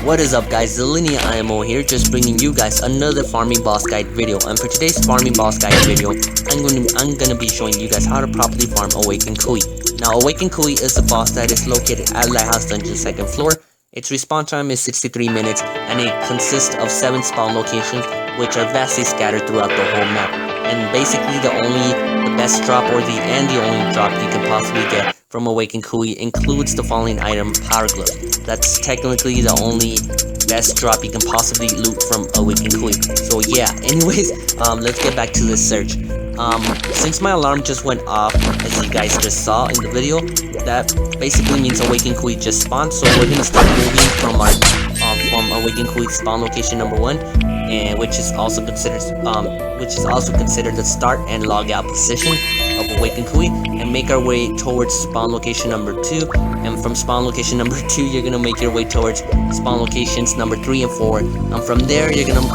What is up guys, Elllinia IMO here, just bringing you guys another farming boss guide video. And for today's farming boss guide video, I'm gonna be showing you guys how to properly farm AWAKEN KOOII. Now AWAKEN KOOII is a boss that is located at Lighthouse Dungeon 2nd floor. Its respawn time is 63 minutes and it consists of 7 spawn locations which are vastly scattered throughout the whole map. And basically the best drop or the only drop you can possibly get from AWAKEN KOOII includes the following item, Power Glove. That's technically the only best drop you can possibly loot from AWAKEN KOOII. So yeah, anyways, let's get back to this search. Since my alarm just went off, as you guys just saw in the video, that basically means AWAKEN KOOII just spawned. So we're gonna start moving from our from AWAKEN KOOII spawn location number 1, and which is also considered the start and log out position of AWAKEN KOOII, and make our way towards spawn location number 2. And from spawn location number 2, you're gonna make your way towards spawn locations number 3 and 4. And from there, you're gonna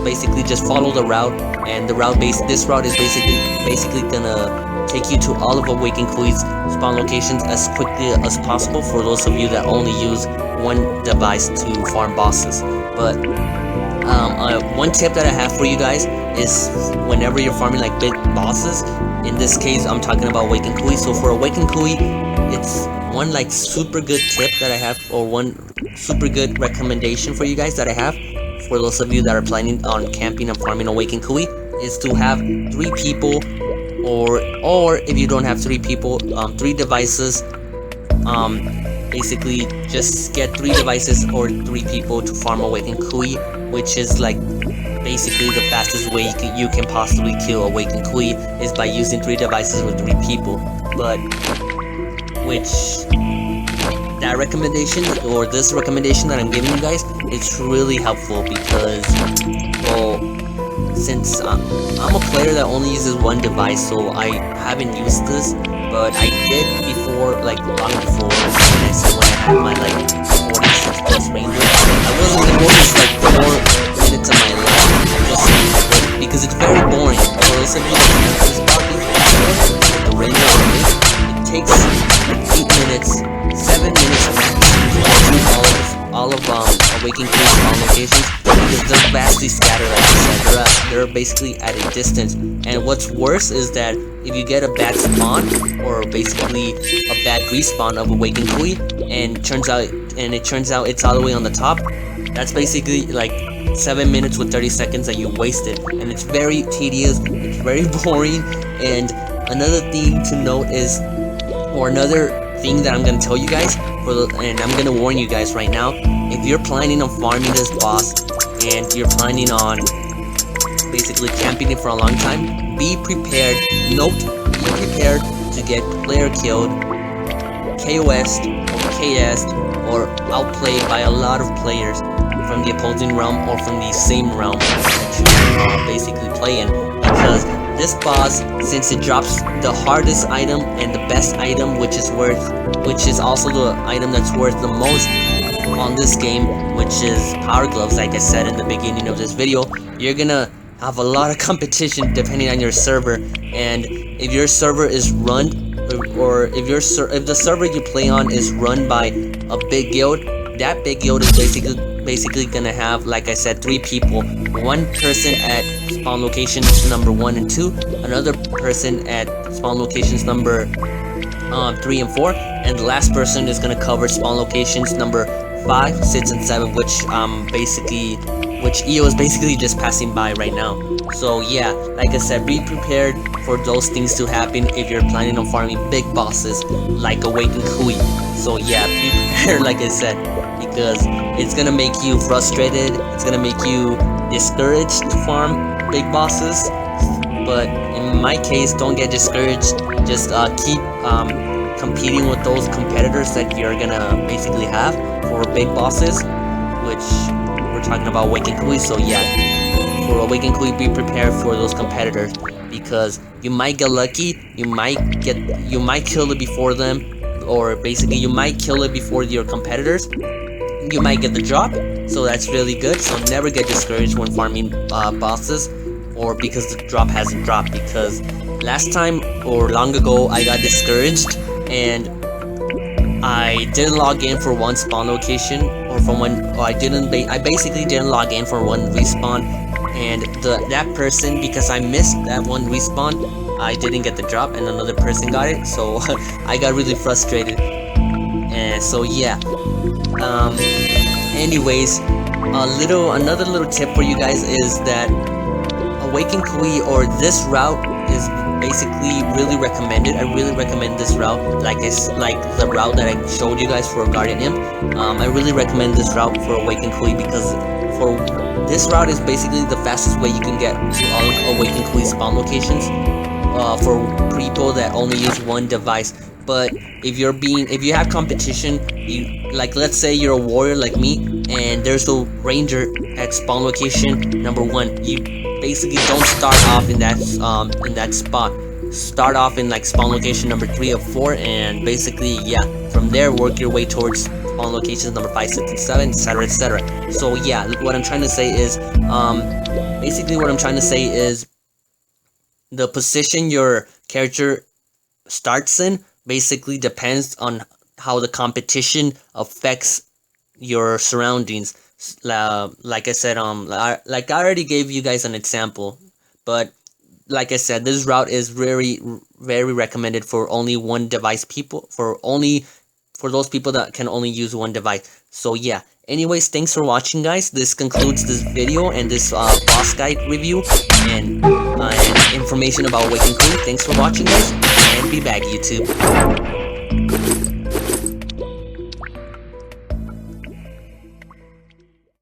basically just follow the route, and this route is basically gonna take you to all of AWAKEN KOOII's spawn locations as quickly as possible for those of you that only use one device to farm bosses. But one tip that I have for you guys is whenever you're farming like big bosses, in this case I'm talking about AWAKEN KOOII. So for AWAKEN KOOII, it's one like super good tip that I have, or one super good recommendation for you guys that I have for those of you that are planning on camping and farming AWAKEN KOOII, is to have 3 people, or if you don't have 3 people, 3 devices. Basically just get 3 devices or 3 people to farm AWAKEN KOOII, which is like basically the fastest way you can possibly kill AWAKEN KOOII is by using 3 devices with 3 people. But that recommendation, or this recommendation that I'm giving you guys, it's really helpful because, well, since I'm a player that only uses 1 device, so I haven't used this, but I did before, like long before, when I had my like 46 plus ranger. I wasn't the most like 4 minutes of my life, because it's very boring. For those of you that use this probably the ranger only, it takes 8 minutes, 7 minutes max to go through all of AWAKEN KOOII spawn locations, because they're vastly scattered. Like I said, they're basically at a distance. And what's worse is that if you get a bad spawn, or basically a bad respawn of AWAKEN KOOII, and it turns out it's all the way on the top, that's basically like 7 minutes with 30 seconds that you wasted, and it's very tedious, it's very boring. And another thing to note is, or another thing that I'm gonna tell you guys, and I'm gonna warn you guys right now, if you're planning on farming this boss and you're planning on basically camping it for a long time, be prepared. Be prepared to get player killed, KOS'd or KS'd, or outplayed by a lot of players from the opposing realm or from the same realm that you basically play in. Because this boss, since it drops the hardest item and the best item, which is also the item that's worth the most on this game, which is Power Gloves, like I said in the beginning of this video, you're gonna have a lot of competition depending on your server. And if your server is run, or if the server you play on is run by a big guild, that big guild is basically gonna have, like I said, 3 people. 1 person at spawn locations number 1 and 2, another person at spawn locations number 3 and 4, and the last person is gonna cover spawn locations number 5, 6, and 7, which EO is basically just passing by right now. So yeah, like I said, be prepared for those things to happen if you're planning on farming big bosses like AWAKEN KOOII. So yeah, be prepared, like I said, because it's gonna make you frustrated, it's gonna make you discouraged to farm big bosses. But in my case, don't get discouraged, just keep competing with those competitors that you're gonna basically have for big bosses, which we're talking about AWAKEN KOOII. So yeah, for AWAKEN KOOII, be prepared for those competitors, because you might get lucky, you might kill it before them, or basically you might kill it before your competitors, you might get the drop, so that's really good. So never get discouraged when farming bosses, or because the drop hasn't dropped, because last time or long ago I got discouraged and I didn't log in for one spawn location, or or from when, or I basically didn't log in for one respawn, and that person, because I missed that one respawn, I didn't get the drop and another person got it, so I got really frustrated. And so yeah, anyways, another little tip for you guys is that Awaken KOOII, or this route, is basically really recommended. I really recommend this route, like the route that I showed you guys for Guardian Imp. I really recommend this route for Awaken KOOII, because for this route is basically the fastest way you can get to all Awaken KOOII spawn locations for people that only use one device. But if you have competition, like let's say you're a warrior like me, and there's a ranger at spawn location number 1, you basically don't start off in that spot. Start off in like spawn location number 3 or 4, and basically yeah, from there work your way towards spawn locations number 5, 6, and 7, etc, etc. So yeah, what I'm trying to say is the position your character starts in basically depends on how the competition affects your surroundings. Like I said, like I already gave you guys an example, but like I said, this route is very, very recommended for only one device people, for those people that can only use one device. So yeah, anyways, thanks for watching, guys. This concludes this video and this boss guide review and information about Awaken KOOII. Thanks for watching, guys, and be back, YouTube.